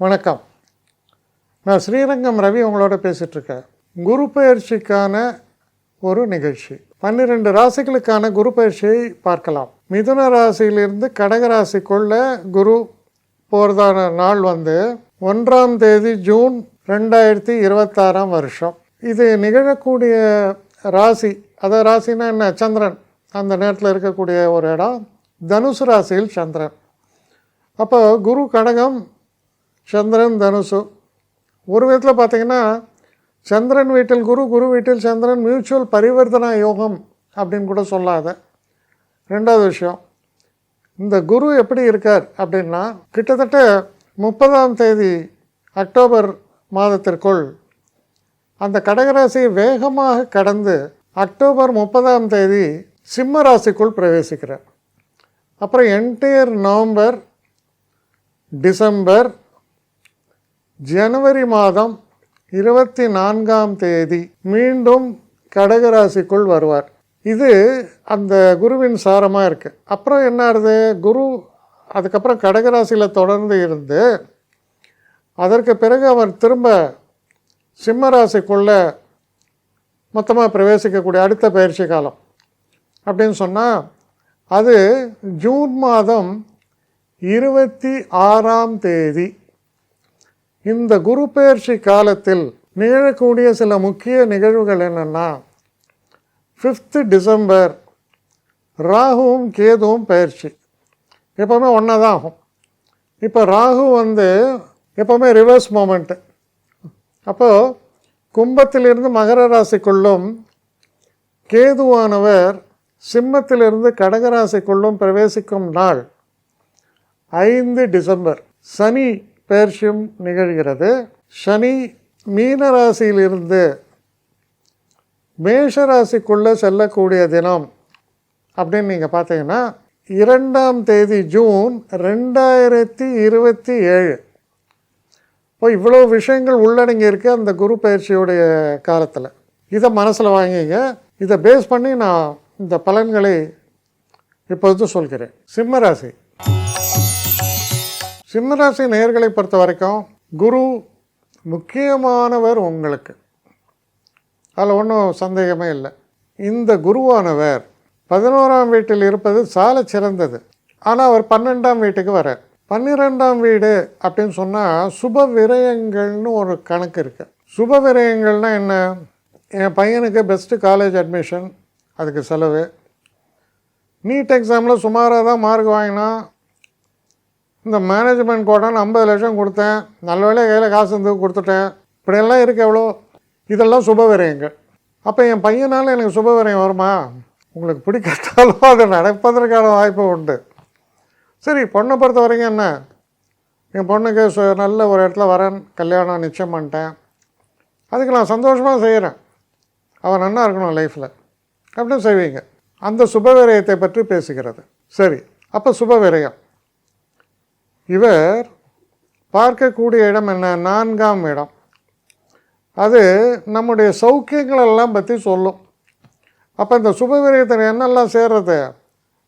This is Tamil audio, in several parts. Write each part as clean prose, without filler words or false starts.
வணக்கம். நான் ஸ்ரீரங்கம் ரவி உங்களோட பேசிகிட்ருக்கேன். குரு பயிற்சிக்கான ஒரு நிகழ்ச்சி. 12 ராசிகளுக்கான குரு பயிற்சியை பார்க்கலாம். மிதுன ராசியிலிருந்து கடக ராசிக்குள்ள குரு போகிறதான நாள் 1ஆம் தேதி ஜூன் 2026 வருஷம். இது நிகழக்கூடிய ராசி, அதாவது ராசினா என்ன, சந்திரன் அந்த நேரத்தில் இருக்கக்கூடிய ஒரு இடம் தனுசு ராசியில் சந்திரன். அப்போ குரு கடகம், சந்திரன் தனுசு. ஒரு விதத்தில் பார்த்திங்கன்னா சந்திரன் வீட்டில் குரு, குரு வீட்டில் சந்திரன், மியூச்சுவல் பரிவர்த்தனா யோகம் அப்படின்னு கூட சொல்லாத. ரெண்டாவது விஷயம், இந்த குரு எப்படி இருக்கார் அப்படின்னா கிட்டத்தட்ட 30ஆம் தேதி அக்டோபர் மாதத்திற்குள் அந்த கடகராசியை வேகமாக கடந்து அக்டோபர் 30ஆம் தேதி சிம்ம ராசிக்குள் பிரவேசிக்கிறார். அப்புறம் என்டையர் நவம்பர், டிசம்பர், ஜனவரி மாதம் 24ஆம் தேதி மீண்டும் கடகராசிக்குள் வருவார். இது அந்த குருவின் சாரமாக இருக்குது. அப்புறம் என்ன ஆகுது, குரு அதுக்கப்புறம் கடகராசியில் தொடர்ந்து இருந்து அதற்கு பிறகு அவர் திரும்ப சிம்ம ராசிக்குள்ளே மொத்தமாக பிரவேசிக்கக்கூடிய அடுத்த பயிற்சி காலம் அப்படின்னு சொன்னால் அது ஜூன் மாதம் 26ஆம் தேதி. இந்த குரு பயிற்சி காலத்தில் நிகழக்கூடிய சில முக்கிய நிகழ்வுகள் என்னென்னா, 5 டிசம்பர் ராகுவும் கேதுவும் பயிற்சி. எப்போவுமே ஒன்றா தான் ஆகும். இப்போ ராகு எப்போவுமே ரிவர்ஸ் மூமெண்ட்டு. அப்போது கும்பத்திலிருந்து மகர ராசிக்குள்ளும், கேதுவானவர் சிம்மத்திலிருந்து கடகராசிக்குள்ளும் பிரவேசிக்கும் நாள் 5 டிசம்பர். சனி பயிற்சியும் நிகழ்கிறது. சனி மீன ராசியிலிருந்து மேஷ ராசிக்குள்ளே செல்லக்கூடிய தினம் அப்படின்னு நீங்கள் பார்த்தீங்கன்னா 2ஆம் தேதி ஜூன் 2027. இப்போ இவ்வளோ விஷயங்கள் உள்ளடங்கி இருக்குது அந்த குரு பயிற்சியுடைய காலத்தில். இதை மனசில் வாங்கிங்க. இதை பேஸ் பண்ணி நான் இந்த பலன்களை இப்போது சொல்கிறேன். சிம்மராசி. சிம்மராசி நேயர்களை பொறுத்த வரைக்கும் குரு முக்கியமானவர் உங்களுக்கு, அதில் ஒன்றும் சந்தேகமே இல்லை. இந்த குருவானவர் 11ஆம் வீட்டில் இருப்பது சால சிறந்தது. ஆனால் அவர் 12ஆம் வீட்டுக்கு வரார். 12ஆம் வீடு அப்படின்னு சொன்னால் சுப விரயங்கள்னு ஒரு கணக்கு இருக்குது. சுப விரயங்கள்னால் என்ன, என் பையனுக்கு பெஸ்ட்டு காலேஜ் அட்மிஷன், அதுக்கு செலவு. நீட் எக்ஸாமில் சுமாராக தான் மார்க் வாங்கினா, இந்த மேனேஜ்மெண்ட் கோட்டான்னு 50 லட்சம் கொடுத்தேன், நல்ல வேலையை கையில் காசு இருந்து கொடுத்துட்டேன், இப்படியெல்லாம் இருக்குது. எவ்வளோ இதெல்லாம் சுபவிரயங்கள். அப்போ என் பையனால் எனக்கு சுபவிரயம் வருமா? உங்களுக்கு பிடிக்காட்டாலும் அது நடப்பதற்கான வாய்ப்பு உண்டு. சரி, பொண்ணை பொறுத்த வரைக்கும் என்ன, என் பொண்ணுக்கு நல்ல ஒரு இடத்துல வரேன், கல்யாணம் நிச்சயம் பண்ணிட்டேன், அதுக்கு நான் சந்தோஷமாக செய்கிறேன், அவன் நல்லா இருக்கணும் லைஃப்பில் அப்படின்னு செய்வீங்க. அந்த சுபவிரயத்தை பற்றி பேசுகிறது. சரி, அப்போ சுபவிரயம். இவர் பார்க்கக்கூடிய இடம் என்ன, 4ஆம் இடம். அது நம்முடைய சௌக்கியங்களெல்லாம் பற்றி சொல்லும். அப்போ இந்த சுபவிரயத்தில் என்னெல்லாம் சேர்றது,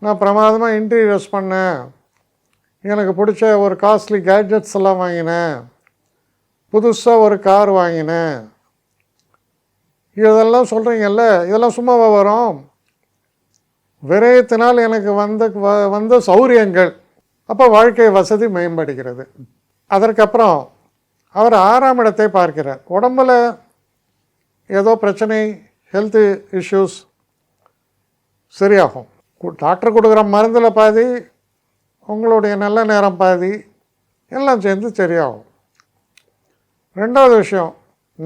நான் பிரமாதமாக இன்டீரியர்ஸ் பண்ணேன், எனக்கு பிடிச்ச ஒரு காஸ்ட்லி கேட்ஜெட்ஸ் எல்லாம் வாங்கினேன், புதுசாக ஒரு கார் வாங்கினேன், இதெல்லாம் சொல்கிறீங்கல்ல, இதெல்லாம் சும்மாவா வரும்? விரயத்தினால் எனக்கு வந்த சௌரியங்கள். அப்போ வாழ்க்கை வசதி மேம்படுகிறது. அதற்கப்புறம் அவர் 6ஆம் இடத்தை பார்க்கிறார். உடம்பில் ஏதோ பிரச்சனை, ஹெல்த்து இஷ்யூஸ் சரியாகும். டாக்டர் கொடுக்குற மருந்தில் பாதி, உங்களுடைய நல்ல நேரம் பாதி, எல்லாம் சேர்ந்து சரியாகும். ரெண்டாவது விஷயம்,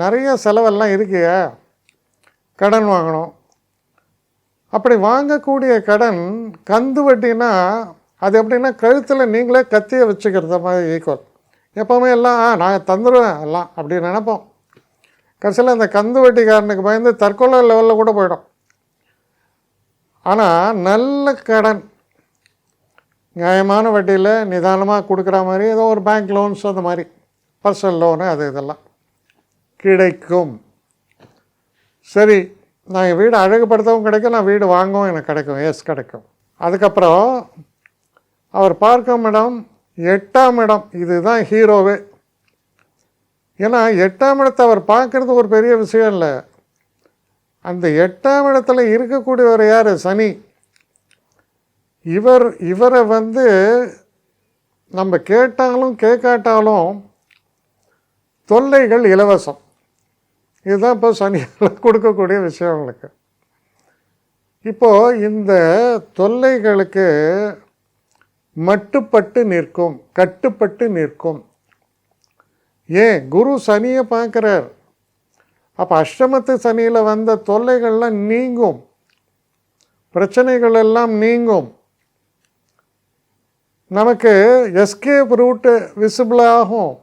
நிறைய செலவெல்லாம் இருக்குங்க, கடன் வாங்கணும். அப்படி வாங்கக்கூடிய கடன் கந்து வட்டினா அது எப்படின்னா கழுத்தில் நீங்களே கத்தியை வச்சுக்கிறத மாதிரி ஈக்குவல். எப்போவுமே எல்லாம் நான் தந்துடுவேன் எல்லாம் அப்படின்னு நினைப்போம். கடைசியில் அந்த கந்து வட்டிக்காரனுக்கு பயந்து தற்கொலை லெவலில் கூட போயிடும். ஆனால் நல்ல கடன் நியாயமான வட்டியில் நிதானமாக கொடுக்குற மாதிரி ஏதோ ஒரு பேங்க் லோன்ஸ், அந்த மாதிரி பர்சனல் லோனு, அது இதெல்லாம் கிடைக்கும். சரி, நான் என் வீடு அழகுபடுத்தவும் கிடைக்கும், நான் வீடு வாங்கவும் எனக்கு கிடைக்கும். எஸ், கிடைக்கும். அதுக்கப்புறம் அவர் பார்க்கும் இடம் 8ஆம் இடம். இதுதான் ஹீரோவே. ஏன்னா 8ஆம் இடத்தை அவர் பார்க்குறது ஒரு பெரிய விஷயம் இல்லை. அந்த 8ஆம் இடத்துல இருக்கக்கூடியவர் யார்? சனி. இவரை நம்ம கேட்டாலும் கேட்காட்டாலும் தொல்லைகள் இலவசம். இதுதான் இப்போ சனியால் கொடுக்கக்கூடிய விஷயம் உங்களுக்கு. இப்போது இந்த தொல்லைகளுக்கு மட்டுப்பட்டு நிற்கும், கட்டுப்பட்டு நிற்கும். ஏன்? குரு சனியை பார்க்குறார். அப்போ அஷ்டமத்து சனியில் வந்த தொல்லைகள்லாம் நீங்கும், பிரச்சனைகள் எல்லாம் நீங்கும். நமக்கு எஸ்கேப் ரூட்டு விசிபிள் ஆகும்.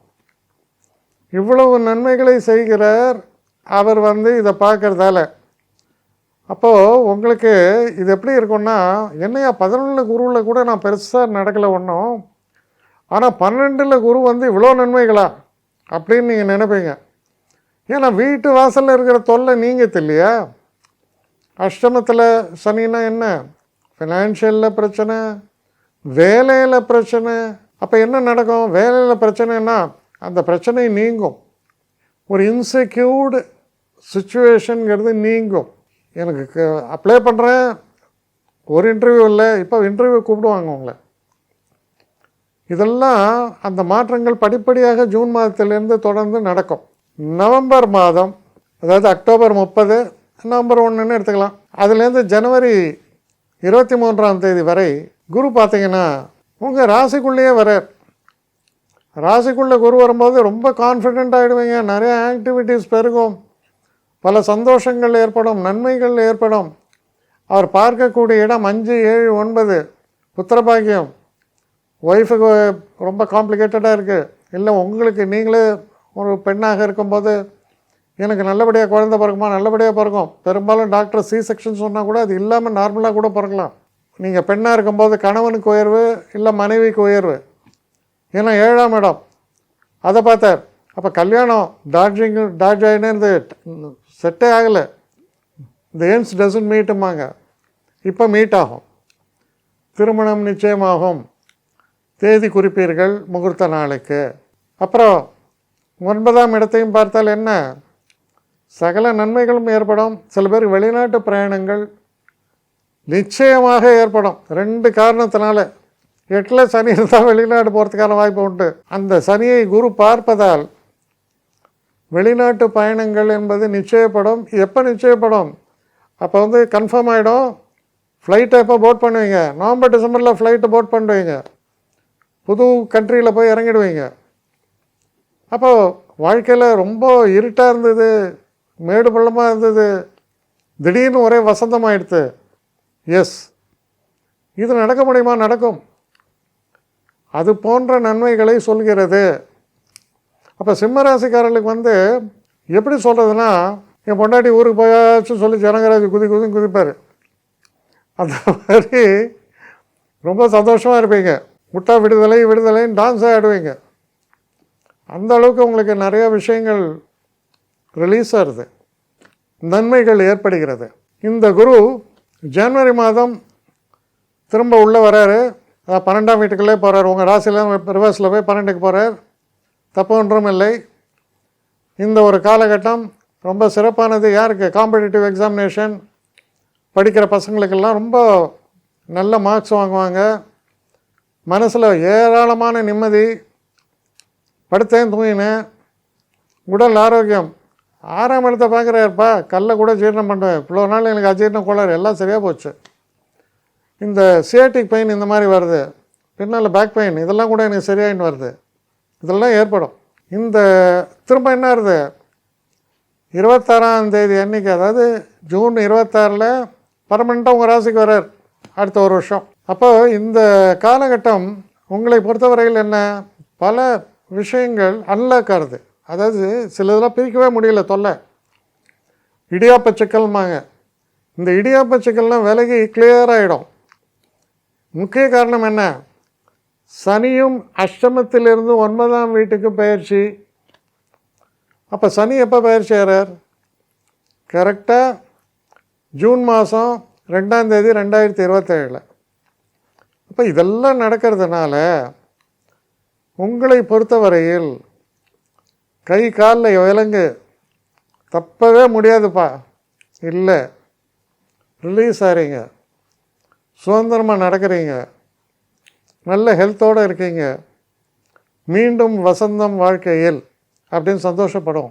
இவ்வளவு நன்மைகளை செய்கிறார் அவர் இதை பார்க்குறதால. அப்போது உங்களுக்கு இது எப்படி இருக்குன்னா, என்னையா 11 குருவில் கூட நான் பெருசாக நடக்கலை ஒன்றும், ஆனால் 12 குரு இவ்வளோ நன்மைகளா அப்படின்னு நீங்கள் நினைப்பீங்க. ஏன்னா வீட்டு வாசலில் இருக்கிற தொல்லை நீங்கத்து இல்லையா? அஷ்டமத்தில் சனின்னா என்ன? ஃபினான்ஷியலில் பிரச்சனை, வேலையில் பிரச்சனை. அப்போ என்ன நடக்கும்? வேலையில் பிரச்சனைன்னா அந்த பிரச்சனை நீங்கும். ஒரு இன்செக்யூர்டு சுச்சுவேஷனுங்கிறது நீங்கும். எனக்கு அப்ளை பண்ணுறேன், ஒரு இன்டர்வியூ இல்லை, இப்போ இன்டர்வியூ கூப்பிடுவாங்க உங்களை. இதெல்லாம் அந்த மாற்றங்கள் படிப்படியாக ஜூன் மாதத்திலேருந்து தொடர்ந்து நடக்கும். நவம்பர் மாதம், அதாவது அக்டோபர் 30, நவம்பர் 1ன்னு எடுத்துக்கலாம். அதுலேருந்து ஜனவரி 23ஆம் தேதி வரை குரு பார்த்திங்கன்னா உங்கள் ராசிக்குள்ளேயே வரார். ராசிக்குள்ளே குரு வரும்போது ரொம்ப கான்ஃபிடென்ட் ஆகிடுவீங்க. நிறைய ஆக்டிவிட்டீஸ் பெருகும், பல சந்தோஷங்கள் ஏற்படும், நன்மைகள் ஏற்படும். அவர் பார்க்கக்கூடிய இடம் 5, 7, 9 புத்திரபாக்கியம். ஒய்ஃபுக்கு ரொம்ப காம்ப்ளிகேட்டடாக இருக்குது, இல்லை உங்களுக்கு நீங்களே ஒரு பெண்ணாக இருக்கும்போது எனக்கு நல்லபடியாக குழந்தை பிறக்குமா, நல்லபடியாக பிறக்கும். பெரும்பாலும் டாக்டர் சி செக்ஷன் சொன்னால் கூட அது இல்லாமல் நார்மலாக கூட பிறக்கலாம். நீங்கள் பெண்ணாக இருக்கும்போது கணவனுக்கு உயர்வு, இல்லை மனைவிக்கு உயர்வு. ஏன்னா 7ஆம் இடம் அதை பார்த்தார். அப்போ கல்யாணம் டார்ஜ் ஆகினு செட்டே ஆகலை. இந்த எண்ட்ஸ் டசன்ட் மீட்டுமாங்க, இப்போ மீட் ஆகும். திருமணம் நிச்சயமாகும், தேதி குறிப்பீர்கள் முகூர்த்த நாளைக்கு. அப்புறம் 9ஆம் இடத்தையும் பார்த்தால் என்ன? சகல நன்மைகளும் ஏற்படும். சில பேர் வெளிநாட்டு பிரயாணங்கள் நிச்சயமாக ஏற்படும். 2 காரணத்தினால. 8ல் சனி இருந்தால் வெளிநாடு போகிறதுக்கான வாய்ப்பு உண்டு. அந்த சனியை குரு பார்ப்பதால் வெளிநாட்டு பயணங்கள் என்பது நிச்சயப்படும். எப்போ நிச்சயப்படும்? அப்போ கன்ஃபார்ம் ஆகிடும். ஃப்ளைட்டை எப்போ போட் பண்ணுவீங்க? நவம்பர் டிசம்பரில் ஃப்ளைட்டு போட் பண்ணுவீங்க, புது கண்ட்ரியில் போய் இறங்கிடுவீங்க. அப்போது வாழ்க்கையில் ரொம்ப இருட்டாக இருந்தது, மேடு பள்ளமாக இருந்தது, திடீர்னு ஒரே வசந்தமாகிடுது. எஸ், இது நடக்க முடியுமா? நடக்கும். அது போன்ற நன்மைகளை சொல்கிறது. அப்போ சிம்மராசிக்காரர்களுக்கு எப்படி சொல்கிறதுனா, என் பொண்டாட்டி ஊருக்கு போயாச்சும் சொல்லி ஜனகராஜ் குதிப்பார். அந்த மாதிரி ரொம்ப சந்தோஷமாக இருப்பீங்க. முட்டா விடுதலை விடுதலைன்னு டான்ஸாக ஆடுவீங்க. அந்த அளவுக்கு உங்களுக்கு நிறைய விஷயங்கள் ரிலீஸ் ஆகுது, நன்மைகள் ஏற்படுகிறது. இந்த குரு ஜனவரி மாதம் திரும்ப உள்ளே வராரு. 12ஆம் வீட்டுக்குள்ளே போகிறார். உங்கள் ராசியில் ரிவர்ஸில் போய் 12க்கு போகிறார். தப்பு ஒன்றும் இல்லை. இந்த ஒரு காலகட்டம் ரொம்ப சிறப்பானது. யாருக்கு? காம்படிட்டிவ் எக்ஸாமினேஷன் படிக்கிற பசங்களுக்கெல்லாம் ரொம்ப நல்ல மார்க்ஸ் வாங்குவாங்க. மனசில் ஏராளமான நிம்மதி, படுத்தேன் தூங்கினேன், உடல் ஆரோக்கியம். 6ஆம் இடத்தை பார்க்குறாருப்பா, கல்லை கூட ஜீரணம் பண்ணுவேன், இவ்வளோ நாள் எனக்கு அஜீரணம் கோளாறு எல்லாம் சரியாக போச்சு. இந்த சியாட்டிக் பெயின் இந்த மாதிரி வருது, பின்னால் பேக் பெயின், இதெல்லாம் கூட எனக்கு சரியாயின்னு வருது. இதெல்லாம் ஏற்படும். இந்த திரும்ப என்ன வருது? 26ஆம் தேதி அன்றைக்கி, அதாவது ஜூன் 26 பர்மனெண்ட்டாக உங்கள் ராசிக்கு வர்றார் அடுத்த ஒரு வருஷம். அப்போ இந்த காலகட்டம் உங்களை பொறுத்தவரையில் என்ன? பல விஷயங்கள் அன்லாக் ஆகுது. அதாவது சில இதெல்லாம் பிரிக்கவே முடியல, தொல்லை. இடியாப்ப சிக்கல்மாங்க. இந்த இடியாப்ப சிக்கல்லாம் விலகி கிளியர் ஆகிடும். முக்கிய காரணம் என்ன? சனியும் அஷ்டமத்திலிருந்து 9ஆம் வீட்டுக்கு பயிற்சி. அப்போ சனி எப்போ பயிற்சி ஆகிறார்? கரெக்டாக ஜூன் மாதம் 2ஆம் தேதி 2027. அப்போ இதெல்லாம் நடக்கிறதுனால உங்களை பொறுத்தவரையில் கை காலில் விலங்கு தப்பவே முடியாதுப்பா, இல்லை, ரிலீஸ் ஆகிறீங்க, சுதந்திரமாக நடக்கிறீங்க, நல்ல ஹெல்த்தோடு இருக்கீங்க, மீண்டும் வசந்தம் வாழ்க்கையில் அப்படின்னு சந்தோஷப்படும்.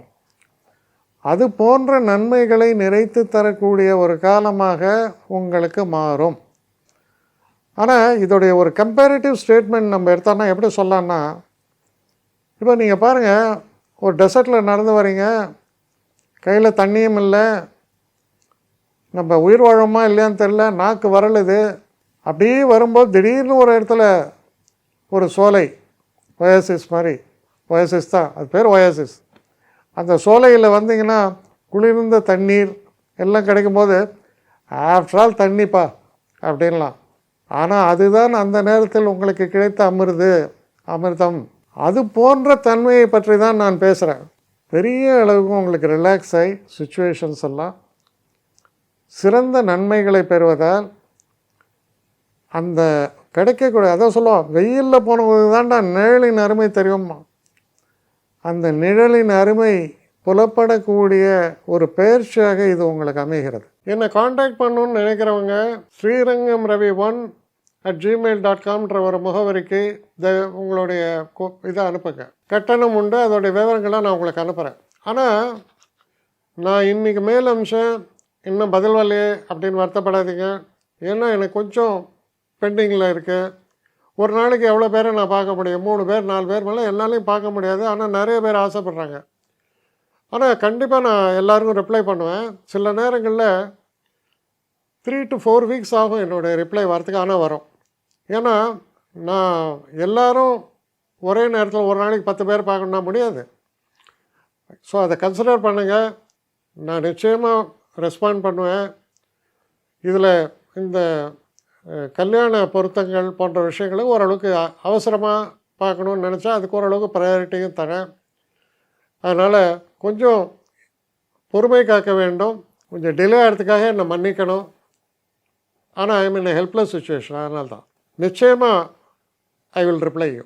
அது போன்ற நன்மைகளை நிறைத்து தரக்கூடிய ஒரு காலமாக உங்களுக்கு மாறும். ஆனால் இதோடைய ஒரு கம்பேரிட்டிவ் ஸ்டேட்மெண்ட் நம்ம எடுத்தோன்னா எப்படி சொல்லலான்னா, இப்போ நீங்கள் பாருங்கள், ஒரு டெசர்ட்டில் நடந்து வரீங்க, கையில் தண்ணியும் இல்லை, நம்ம உயிர் வாழோமா இல்லையான்னு தெரில, நாக்கு வரலுது. அப்படியே வரும்போது திடீர்னு ஒரு இடத்துல ஒரு சோலை, ஒயாசிஸ் மாதிரி, ஒயாசிஸ் தான் அது பேர், ஒயாசிஸ். அந்த சோலையில் வந்தீங்கன்னா குளிர்ந்த தண்ணீர் எல்லாம் கிடைக்கும்போது ஆஃப்டர் ஆல் தண்ணிப்பா அப்படின்லாம். ஆனால் அதுதான் அந்த நேரத்தில் உங்களுக்கு கிடைத்த அமிர்தம். அது போன்ற தன்மையை பற்றி தான் நான் பேசுகிறேன். பெரிய அளவுக்கு உங்களுக்கு ரிலாக்ஸ் ஆகி சுச்சுவேஷன்ஸ் எல்லாம் சிறந்த நன்மைகளை பெறுவதால் அந்த கிடைக்கக்கூடிய, அதான் சொல்லுவோம், வெயிலில் போனவங்க தான்டா நிழலின் அருமை தெரியுமா, அந்த நிழலின் அருமை புலப்படக்கூடிய ஒரு பயிற்சியாக இது உங்களுக்கு அமைகிறது. என்னை காண்டாக்ட் பண்ணணுன்னு நினைக்கிறவங்க srirangam.ravi1@gmail.com ஒரு முகவரிக்கு உங்களுடைய இதை அனுப்புங்க. கட்டணம் உண்டு, அதோடைய விவரங்களை நான் உங்களுக்கு அனுப்புகிறேன். ஆனால் நான் இன்றைக்கி மேல் அம்சம் இன்னும் பதில் வரலையே அப்படின்னு வருத்தப்படாதீங்க. ஏன்னா எனக்கு கொஞ்சம் பெண்டிங்கில் இருக்குது. ஒரு நாளைக்கு எவ்வளோ பேரை நான் பார்க்க முடியும்? 3 பேர் 4 பேர் மேலே என்னாலையும் பார்க்க முடியாது. ஆனால் நிறைய பேர் ஆசைப்பட்றாங்க. ஆனால் கண்டிப்பாக நான் எல்லாருக்கும் ரிப்ளை பண்ணுவேன். சில நேரங்களில் 3 to 4 வீக்ஸ் ஆகும் என்னுடைய ரிப்ளை வரத்துக்கு. ஆனால் வரும். ஏன்னா நான் எல்லோரும் ஒரே நேரத்தில் ஒரு நாளைக்கு 10 பேர் பார்க்கணுன்னா முடியாது. ஸோ அதை கன்சிடர் பண்ணுங்கள். நான் நிச்சயமாக ரெஸ்பாண்ட் பண்ணுவேன். இதில் இந்த கல்யாண பொருத்தங்கள் போன்ற விஷயங்களை ஓரளவுக்கு அவசரமாக பார்க்கணுன்னு நினச்சா அதுக்கு ஓரளவுக்கு ப்ரையாரிட்டியும் தரேன். அதனால் கொஞ்சம் பொறுமை காக்க வேண்டும். கொஞ்சம் டிலே ஆகிறதுக்காக என்னை மன்னிக்கணும். ஆனால் ஐ மீன் ஹெல்ப்லெஸ் சுச்சுவேஷன். அதனால தான் நிச்சயமாக ஐ வில் ரிப்ளை யூ.